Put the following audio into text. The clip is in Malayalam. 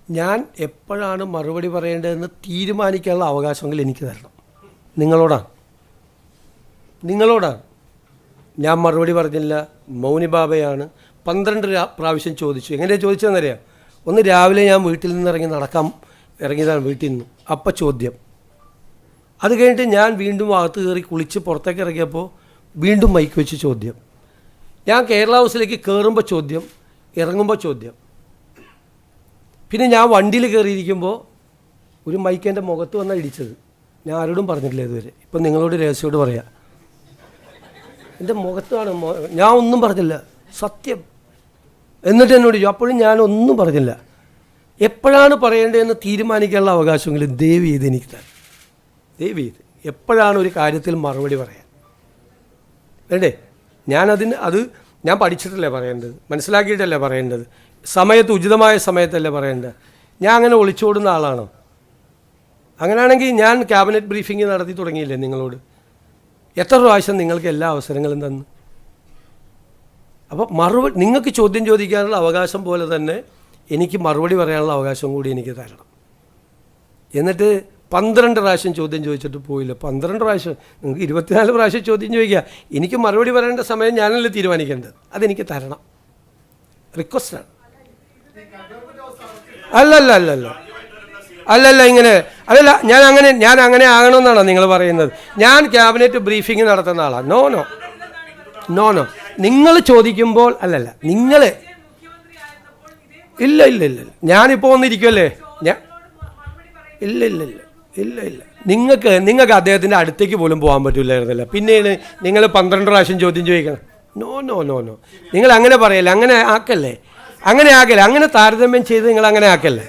ഞാൻ എപ്പോഴാണ് മറുപടി പറയേണ്ടതെന്ന് തീരുമാനിക്കാനുള്ള അവകാശമെങ്കിൽ എനിക്ക് തരണം. നിങ്ങളോടാണ്. ഞാൻ മറുപടി പറഞ്ഞില്ല, മൗനി ബാബയാണ്. 12 പ്രാവശ്യം ചോദിച്ചു. എങ്ങനെയാണ് ചോദിച്ചതെന്നറിയാം? ഒന്ന് രാവിലെ ഞാൻ വീട്ടിൽ നിന്ന് ഇറങ്ങിയതാണ് വീട്ടിൽ നിന്ന്. അപ്പം ചോദ്യം. അത് കഴിഞ്ഞിട്ട് ഞാൻ വീണ്ടും അകത്ത് കയറി കുളിച്ച് പുറത്തേക്ക് ഇറങ്ങിയപ്പോൾ വീണ്ടും മൈക്ക് വെച്ച് ചോദ്യം. ഞാൻ കേരള ഹൗസിലേക്ക് കയറുമ്പോൾ ചോദ്യം, ഇറങ്ങുമ്പോൾ ചോദ്യം. പിന്നെ ഞാൻ വണ്ടിയിൽ കയറിയിരിക്കുമ്പോൾ ഒരു മൈക്ക് എൻ്റെ മുഖത്ത് വന്നാൽ ഇടിച്ചത്. ഞാൻ ആരോടും പറഞ്ഞിട്ടില്ല ഇതുവരെ. ഇപ്പം നിങ്ങളോട് രഹസ്യമായിട്ട് പറയാം, എൻ്റെ മുഖത്താണ്. ഞാൻ ഒന്നും പറഞ്ഞില്ല, സത്യം. എന്നിട്ട് എന്നോട് ചോദിച്ചു. അപ്പോഴും ഞാനൊന്നും പറഞ്ഞില്ല. എപ്പോഴാണ് പറയേണ്ടതെന്ന് തീരുമാനിക്കാനുള്ള അവകാശമെങ്കിലും ദയവ് ചെയ്ത് എനിക്ക് തരാം. ദയവ് ചെയ്ത് എപ്പോഴാണ് ഒരു കാര്യത്തിൽ മറുപടി പറയാൻ വേണ്ടേ? അത് ഞാൻ പഠിച്ചിട്ടല്ലേ പറയേണ്ടത്, മനസ്സിലാക്കിയിട്ടല്ലേ പറയേണ്ടത്, ഉചിതമായ സമയത്തല്ലേ പറയേണ്ടത്. ഞാൻ അങ്ങനെ ഒളിച്ചോടുന്ന ആളാണോ? അങ്ങനെയാണെങ്കിൽ ഞാൻ ക്യാബിനറ്റ് ബ്രീഫിംഗ് നടത്തി തുടങ്ങിയില്ലേ നിങ്ങളോട്? എത്ര പ്രാവശ്യം നിങ്ങൾക്ക് എല്ലാ അവസരങ്ങളും തന്നു? അപ്പോൾ നിങ്ങൾക്ക് ചോദ്യം ചോദിക്കാനുള്ള അവകാശം പോലെ തന്നെ എനിക്ക് മറുപടി പറയാനുള്ള അവകാശം കൂടി എനിക്ക് തരണം. എന്നിട്ട് 12 പ്രാവശ്യം ചോദ്യം ചോദിച്ചിട്ട് പോയില്ല. 12 പ്രാവശ്യം, നിങ്ങൾക്ക് 24 പ്രാവശ്യം ചോദ്യം ചോദിക്കുക. എനിക്ക് മറുപടി പറയേണ്ട സമയം ഞാനല്ലേ തീരുമാനിക്കേണ്ടത്. അതെനിക്ക് തരണം. റിക്വസ്റ്റാണ്. അല്ലല്ല ഇങ്ങനെ അതല്ല. ഞാൻ അങ്ങനെ ആകണമെന്നാണോ നിങ്ങൾ പറയുന്നത്? ഞാൻ ക്യാബിനറ്റ് ബ്രീഫിംഗ് നടത്തുന്ന ആളാണ്. നോ നിങ്ങൾ ചോദിക്കുമ്പോൾ അല്ലല്ല, നിങ്ങൾ ഇല്ല ഞാനിപ്പോൾ വന്നിരിക്കുമല്ലേ. ഇല്ല നിങ്ങൾക്ക് അദ്ദേഹത്തിൻ്റെ അടുത്തേക്ക് പോലും പോകാൻ പറ്റില്ലായിരുന്നല്ലോ. പിന്നെയാണ് നിങ്ങൾ 12 പ്രാവശ്യം ചോദ്യം ചോദിക്കണം. നോ നിങ്ങൾ അങ്ങനെ പറയല്ലേ, അങ്ങനെ ആക്കല്ലേ, അങ്ങനെ താരതമ്യം ചെയ്ത് നിങ്ങൾ അങ്ങനെ ആക്കല്ലേ.